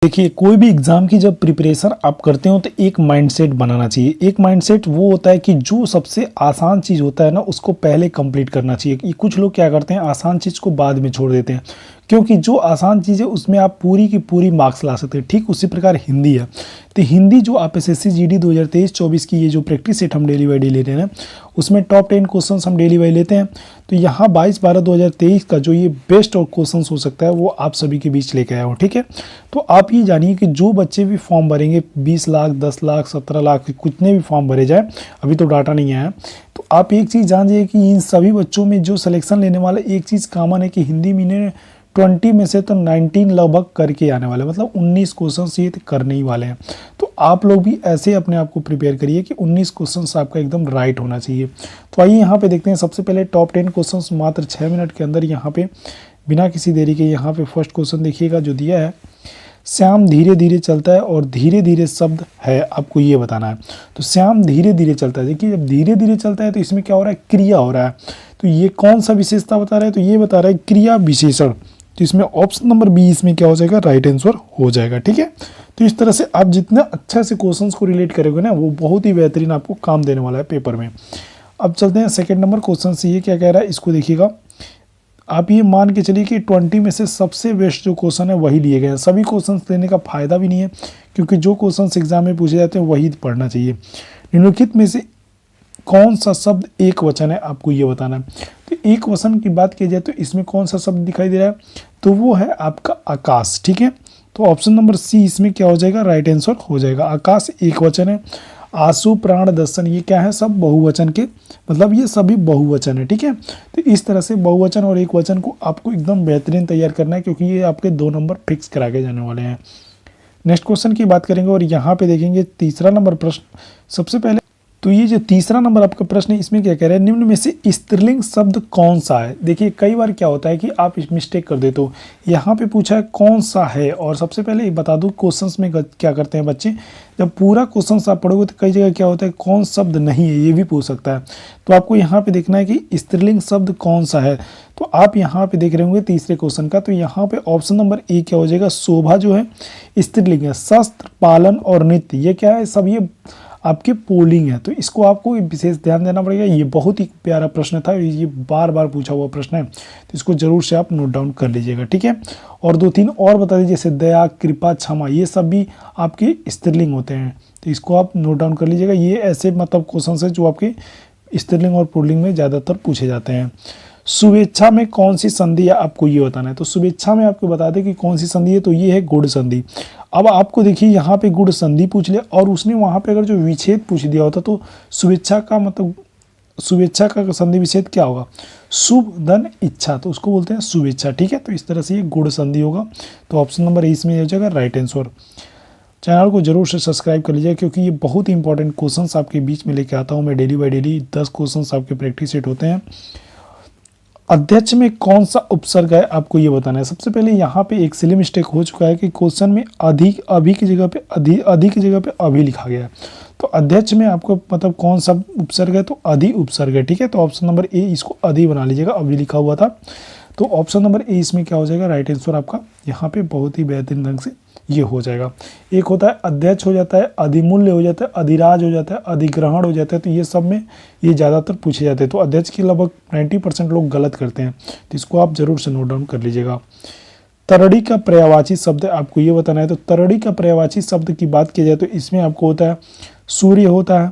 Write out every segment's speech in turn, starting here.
देखिए, कोई भी एग्ज़ाम की जब प्रिपरेशन आप करते हो तो एक माइंडसेट बनाना चाहिए। एक माइंडसेट वो होता है कि जो सबसे आसान चीज़ होता है ना उसको पहले कंप्लीट करना चाहिए। कि कुछ लोग क्या करते हैं, आसान चीज़ को बाद में छोड़ देते हैं, क्योंकि जो आसान चीज़ है उसमें आप पूरी की पूरी मार्क्स ला सकते हैं। ठीक उसी प्रकार हिंदी है, तो हिंदी जो आप एसएससी जीडी 2023-24 की ये जो प्रैक्टिस सेट हम डेली बाई डेली ले रहे हैं उसमें टॉप 10 क्वेश्चंस हम डेली बाई लेते हैं। तो यहाँ 22/12/2023 का जो ये बेस्ट और क्वेश्चंस हो सकता है वो आप सभी के बीच लेके आया हो। ठीक है, तो आप ये जानिए कि जो बच्चे भी फॉर्म भरेंगे 20 लाख, 10 लाख, 17 लाख, कितने भी फॉर्म भरे जाए, अभी तो डाटा नहीं आया, तो आप एक चीज़ जान जाइए कि इन सभी बच्चों में जो सिलेक्शन लेने वाला एक चीज़ कॉमन है कि हिंदी में इन्हें 20 में से तो 19 लगभग करके आने वाले, मतलब 19 क्वेश्चन ये करने ही वाले हैं। तो आप लोग भी ऐसे अपने आप को प्रिपेयर करिए कि 19 क्वेश्चन आपका एकदम राइट होना चाहिए। तो आइए यहाँ पे देखते हैं सबसे पहले टॉप 10 क्वेश्चन मात्र 6 मिनट के अंदर। यहाँ पे बिना किसी देरी के यहाँ पे फर्स्ट क्वेश्चन देखिएगा जो दिया है, श्याम धीरे धीरे चलता है और धीरे धीरे शब्द है, आपको ये बताना है। तो श्याम धीरे धीरे चलता है, देखिए जब धीरे धीरे चलता है तो इसमें क्या हो रहा है, क्रिया हो रहा है। तो ये कौन सा विशेषता बता रहा है, तो ये बता रहा है क्रिया विशेषण। तो इसमें ऑप्शन नंबर बी इसमें क्या हो जाएगा, राइट आंसर हो जाएगा। ठीक है, तो इस तरह से आप जितना अच्छा से क्वेश्चंस को रिलेट करोगे ना वो बहुत ही बेहतरीन आपको काम देने वाला है पेपर में। अब चलते हैं सेकंड नंबर क्वेश्चन से, ये क्या कह रहा है इसको देखिएगा। आप ये मान के चलिए कि 20 में से सबसे बेस्ट जो क्वेश्चन है वही लिए गए हैं। सभी क्वेश्चंस लेने का फायदा भी नहीं है, क्योंकि जो क्वेश्चंस एग्जाम में पूछे जाते हैं वही पढ़ना चाहिए। निम्नलिखित में से कौन सा शब्द एक वचन है, आपको ये बताना है। तो एक वचन की बात की जाए तो इसमें कौन सा शब्द दिखाई दे रहा है, तो वो है आपका आकाश। ठीक है, तो ऑप्शन नंबर सी इसमें क्या हो जाएगा, राइट आंसर हो जाएगा। आकाश एक वचन है। आंसू, प्राण, दर्शन ये क्या है, सब बहुवचन के, मतलब ये सभी बहुवचन है। ठीक है, तो इस तरह से बहुवचन और एक वचन को आपको एकदम बेहतरीन तैयार करना है, क्योंकि ये आपके 2 नंबर फिक्स करा के जाने वाले हैं। नेक्स्ट क्वेश्चन की बात करेंगे और यहाँ पे देखेंगे तीसरा नंबर प्रश्न। सबसे पहले तो ये जो तीसरा नंबर आपका प्रश्न है इसमें क्या कह रहा है, निम्न में से स्त्रीलिंग शब्द कौन सा है। देखिए कई बार क्या होता है कि आप मिस्टेक कर देते हो, यहाँ पे पूछा है कौन सा है, और सबसे पहले बता दूं क्वेश्चंस में क्या करते हैं बच्चे, जब पूरा क्वेश्चन आप पढ़ोगे तो कई जगह क्या होता है कौन शब्द नहीं है, ये भी पूछ सकता है। तो आपको यहाँ पे देखना है कि स्त्रीलिंग शब्द कौन सा है। तो आप यहाँ पे देख रहे होंगे तीसरे क्वेश्चन का, तो यहाँ पे ऑप्शन नंबर ए क्या हो जाएगा, शोभा जो है स्त्रीलिंग है। शस्त्र, पालन और नृत्य ये क्या है, सब ये आपके पोलिंग है। तो इसको आपको विशेष ध्यान देना पड़ेगा। ये बहुत ही प्यारा प्रश्न था, ये बार बार पूछा हुआ प्रश्न है, तो इसको जरूर से आप नोट डाउन कर लीजिएगा। ठीक है, और 2-3 और बता दीजिए, जैसे दया, कृपा, क्षमा ये सब भी आपके स्त्रीलिंग होते हैं, तो इसको आप नोट डाउन कर लीजिएगा। ये ऐसे मतलब क्वेश्चन है जो आपके स्त्रीलिंग और पुल्लिंग में ज़्यादातर पूछे जाते हैं। शुभेच्छा में कौन सी संधि है, आपको ये बताना है। तो शुभेच्छा में आपको बता दें कि कौन सी संधि है, तो ये है गुण संधि। अब आपको देखिए यहाँ पे गुण संधि पूछ लिया और उसने वहाँ पे अगर जो विच्छेद पूछ दिया होता तो शुभेच्छा का मतलब शुभेच्छा का संधि विच्छेद क्या होगा, शुभ धन इच्छा, तो उसको बोलते हैं शुभेच्छा। ठीक है, तो इस तरह से ये गुण संधि होगा। तो ऑप्शन नंबर ए इसमें हो जाएगा राइट आंसर। चैनल को जरूर से सब्सक्राइब कर लीजिए, क्योंकि ये बहुत ही इंपॉर्टेंट क्वेश्चंस आपके बीच में लेके आता हूँ मैं डेली बाई डेली। 10 क्वेश्चंस आपके प्रैक्टिस सेट होते हैं। अध्यक्ष में कौन सा उपसर्ग है, आपको ये बताना है। सबसे पहले यहाँ पे एक सिली मिस्टेक हो चुका है कि क्वेश्चन में अधिक अभी की जगह पे अधिक की जगह पे अभी लिखा गया है। तो अध्यक्ष में आपको मतलब कौन सा उपसर्ग है, तो अधि उपसर्ग है। ठीक है, तो ऑप्शन नंबर ए इसको अधि बना लीजिएगा, अभी लिखा हुआ था। तो ऑप्शन नंबर ए इसमें क्या हो जाएगा, राइट आंसर आपका यहाँ पे बहुत ही बेहतरीन ढंग से ये हो जाएगा। एक होता है अध्यक्ष हो जाता है, अधिमूल्य हो जाता है, अधिराज हो जाता है, अधिग्रहण हो जाता है, तो ये सब में ये ज़्यादातर पूछे जाते हैं। तो अध्यक्ष की लगभग 90% लोग गलत करते हैं, तो इसको आप जरूर से नोट डाउन कर लीजिएगा। तरड़ी का पर्यायवाची शब्द आपको ये बताना है। तो तरड़ी का पर्यायवाची शब्द की बात की जाए तो इसमें आपको होता है सूर्य होता है,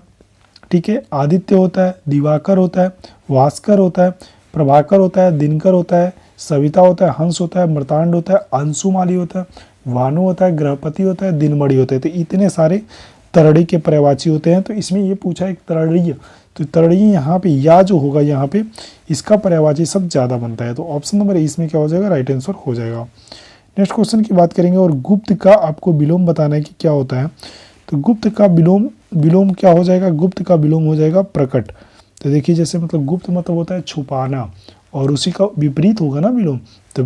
ठीक है, आदित्य होता है, दिवाकर होता है, भास्कर होता है, प्रभाकर होता है, दिनकर होता है, सविता होता है, हंस होता है, मृतांड होता है, अंशुमाली होता है, भानु होता है, ग्रहपति होता है, दिनमणि होता है। तो इतने सारे तरड़ी के पर्यायवाची होते हैं। तो इसमें ये पूछा है तरड़ीय, तो तरड़ीय यहाँ पे या जो होगा यहाँ पे इसका पर्यायवाची शब्द ज़्यादा बनता है। तो ऑप्शन नंबर ए इसमें क्या हो जाएगा, राइट आंसर हो जाएगा। नेक्स्ट क्वेश्चन की बात करेंगे और गुप्त का आपको विलोम बताना है कि क्या होता है। तो गुप्त का विलोम क्या हो जाएगा, गुप्त का विलोम हो जाएगा प्रकट। तो देखिए जैसे मतलब गुप्त मतलब होता है छुपाना, और उसी का विपरीत होगा ना विलोम, तो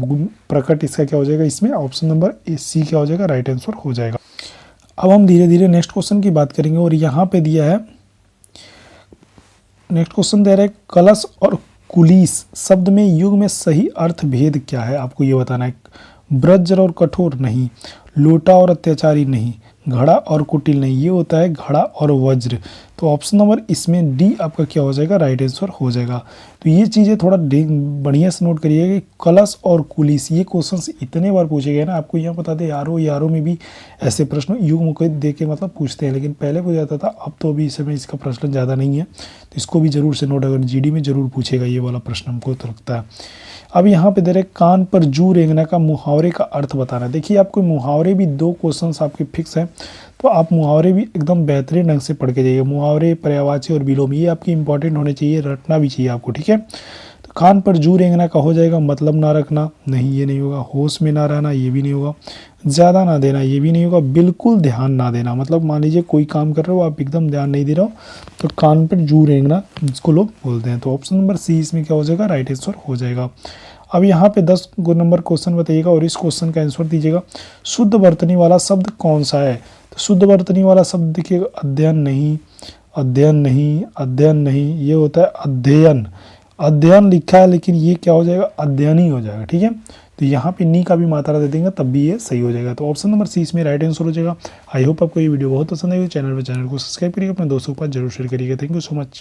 प्रकट इसका क्या हो जाएगा, इसमें ऑप्शन नंबर ए सी क्या हो जाएगा, राइट आंसर हो जाएगा। अब हम धीरे धीरे नेक्स्ट क्वेश्चन की बात करेंगे और यहाँ पे दिया है, नेक्स्ट क्वेश्चन दे रहा है कलश और कुलीस शब्द में युग में सही अर्थ भेद क्या है, आपको ये बताना है। ब्रज और कठोर नहीं, लोटा और अत्याचारी नहीं, घड़ा और कुटिल नहीं, ये होता है घड़ा और वज्र। तो ऑप्शन नंबर इसमें डी आपका क्या हो जाएगा, राइट आंसर हो जाएगा। तो ये चीज़ें थोड़ा बढ़िया से नोट करिएगा कि कलश और कुलिस, ये क्वेश्चंस इतने बार पूछे गए ना, आपको यहाँ बता दें यारों में भी ऐसे प्रश्न युग्म को दे के मतलब पूछते हैं, लेकिन पहले पूछा जाता था, अब तो अभी इस समय इसका प्रश्न ज़्यादा नहीं है, तो इसको भी जरूर से नोट, अगर जीडी में जरूर पूछेगा ये वाला प्रश्न, हमको तो लगता है। अब यहाँ पे दे रहे कान पर जू रेंगना का मुहावरे का अर्थ बताना। देखिए आपको मुहावरे भी 2 क्वेश्चंस आपके फिक्स हैं, तो आप मुहावरे भी एकदम बेहतरीन ढंग से पढ़ के जाइए। मुहावरे, पर्यायवाची और विलोम, ये आपकी इंपॉर्टेंट होने चाहिए, रटना भी चाहिए आपको, ठीक है। तो कान पर जू रेंगना का हो जाएगा मतलब ना रखना, नहीं ये नहीं होगा। होश में ना रहना, ये भी नहीं होगा। ज़्यादा ना देना, ये भी नहीं होगा। बिल्कुल ध्यान ना देना, मतलब मान लीजिए कोई काम कर रहे हो, आप एकदम ध्यान नहीं दे रहे हो, तो कान पर जू रेंगना जिसको लोग बोलते हैं। तो ऑप्शन नंबर सी इसमें क्या हो जाएगा, राइट आंसर हो जाएगा। अब यहाँ पे 10 नंबर क्वेश्चन बताइएगा और इस क्वेश्चन का आंसर दीजिएगा। शुद्ध वर्तनी वाला शब्द कौन सा है? तो शुद्ध वर्तनी वाला शब्द देखिएगा, अध्ययन नहीं, अध्ययन नहीं, अध्ययन नहीं, ये होता है अध्ययन। अध्ययन लिखा है लेकिन ये क्या हो जाएगा, अध्ययन ही हो जाएगा, ठीक है। तो यहाँ पे नी का भी मात्रा दे देंगे तब भी ये सही हो जाएगा। तो ऑप्शन नंबर सी इसमें राइट आंसर हो जाएगा। आई होप आपको ये वीडियो बहुत पसंद आएगी। चैनल को सब्सक्राइब करिएगा, अपने दोस्तों के पास जरूर शेयर करिएगा। Thank you so much.